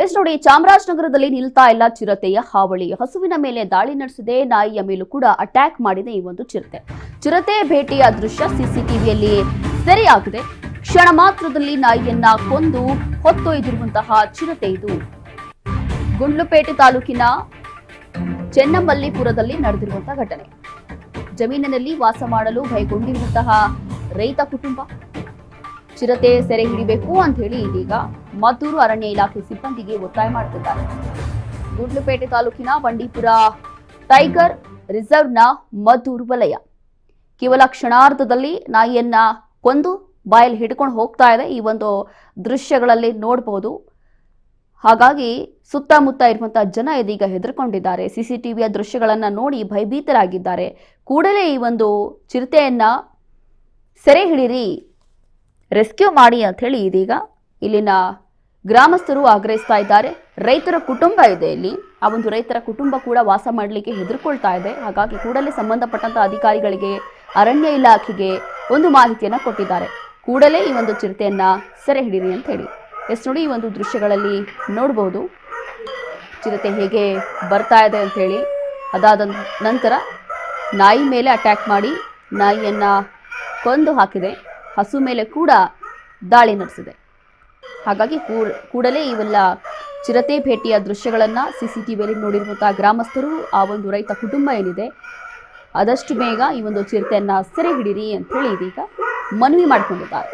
S ನೋಡಿ, ಚಾಮರಾಜನಗರದಲ್ಲಿ ನಿಲ್ತಾ ಇಲ್ಲ ಚಿರತೆಯ ಹಾವಳಿ. ಹಸುವಿನ ಮೇಲೆ ದಾಳಿ ನಡೆಸಿದೆ, ನಾಯಿಯ ಮೇಲೂ ಕೂಡ ಅಟ್ಯಾಕ್ ಮಾಡಿದೆ ಈ ಒಂದು ಚಿರತೆ ಭೇಟಿಯ ದೃಶ್ಯ ಸಿಸಿಟಿವಿಯಲ್ಲಿ ಸೆರೆಯಾಗಿದೆ. ಕ್ಷಣ ಮಾತ್ರದಲ್ಲಿ ನಾಯಿಯನ್ನ ಕೊಂದು ಹೊತ್ತೊಯ್ದಿರುವಂತಹ ಚಿರತೆ ಇದು. ಗುಂಡ್ಲುಪೇಟೆ ತಾಲೂಕಿನ ಚೆನ್ನಮಲ್ಲಿಪುರದಲ್ಲಿ ನಡೆದಿರುವಂತಹ ಘಟನೆ. ಜಮೀನಿನಲ್ಲಿ ವಾಸ ಮಾಡಲು ಭಯಗೊಂಡಿರುವಂತಹ ರೈತ ಕುಟುಂಬ ಚಿರತೆ ಸೆರೆ ಹಿಡಿಬೇಕು ಅಂತ ಹೇಳಿ ಇದೀಗ ಮದ್ದೂರು ಅರಣ್ಯ ಇಲಾಖೆ ಸಿಬ್ಬಂದಿಗೆ ಒತ್ತಾಯ ಮಾಡುತ್ತಿದ್ದಾರೆ. ಗುಂಡ್ಲುಪೇಟೆ ತಾಲೂಕಿನ ಬಂಡೀಪುರ ಟೈಗರ್ ರಿಸರ್ವ್ನ ಮದ್ದೂರು ವಲಯ. ಕೇವಲ ಕ್ಷಣಾರ್ಧದಲ್ಲಿ ನಾಯಿಯನ್ನ ಕೊಂದು ಬಾಯಲ್ಲಿ ಹಿಡ್ಕೊಂಡು ಹೋಗ್ತಾ ಇದೆ. ಈ ಒಂದು ದೃಶ್ಯಗಳಲ್ಲಿ ನೋಡಬಹುದು. ಹಾಗಾಗಿ ಸುತ್ತಮುತ್ತ ಇರುವಂತಹ ಜನ ಇದೀಗ ಹೆದರ್ಕೊಂಡಿದ್ದಾರೆ. ಸಿಸಿಟಿವಿಯ ದೃಶ್ಯಗಳನ್ನ ನೋಡಿ ಭಯಭೀತರಾಗಿದ್ದಾರೆ. ಕೂಡಲೇ ಈ ಒಂದು ಚಿರತೆಯನ್ನ ಸೆರೆ ಹಿಡಿರಿ, ರೆಸ್ಕ್ಯೂ ಮಾಡಿ ಅಂತ ಹೇಳಿ ಇದೀಗ ಇಲ್ಲಿನ ಗ್ರಾಮಸ್ಥರು ಆಗ್ರಹಿಸ್ತಾ ಇದ್ದಾರೆ. ರೈತರ ಕುಟುಂಬ ಇದೆ ಇಲ್ಲಿ. ಆ ಒಂದು ರೈತರ ಕುಟುಂಬ ಕೂಡ ವಾಸ ಮಾಡಲಿಕ್ಕೆ ಹೆದರ್ಕೊಳ್ತಾ ಇದೆ. ಹಾಗಾಗಿ ಕೂಡಲೇ ಸಂಬಂಧಪಟ್ಟಂತ ಅಧಿಕಾರಿಗಳಿಗೆ, ಅರಣ್ಯ ಇಲಾಖೆಗೆ ಒಂದು ಮಾಹಿತಿಯನ್ನ ಕೊಟ್ಟಿದ್ದಾರೆ. ಕೂಡಲೇ ಈ ಒಂದು ಚಿರತೆಯನ್ನ ಸೆರೆ ಹಿಡಿರಿ ಅಂತ ಹೇಳಿ. ಎಸ್ ನೋಡಿ, ಈ ಒಂದು ದೃಶ್ಯಗಳಲ್ಲಿ ನೋಡಬಹುದು ಚಿರತೆ ಹೇಗೆ ಬರ್ತಾ ಇದೆ ಅಂತ ಹೇಳಿ. ಅದಾದ ನಂತರ ನಾಯಿ ಮೇಲೆ ಅಟ್ಯಾಕ್ ಮಾಡಿ ನಾಯಿಯನ್ನ ಕೊಂದು ಹಾಕಿದೆ. ಹಸು ಮೇಲೆ ಕೂಡ ದಾಳಿ ನಡೆಸಿದೆ. ಹಾಗಾಗಿ ಕೂಡಲೇ ಇವೆಲ್ಲ ಚಿರತೆ ಭೇಟಿಯ ದೃಶ್ಯಗಳನ್ನ ಸಿಸಿಟಿವಿಯಲ್ಲಿ ನೋಡಿರುವಂತಹ ಗ್ರಾಮಸ್ಥರು, ಆ ಒಂದು ರೈತ ಕುಟುಂಬ ಏನಿದೆ, ಆದಷ್ಟು ಬೇಗ ಈ ಒಂದು ಚಿರತೆಯನ್ನ ಸೆರೆ ಹಿಡಿರಿ ಅಂತ ಹೇಳಿ ಇದೀಗ ಮನವಿ ಮಾಡಿಕೊಂಡಿದ್ದಾರೆ.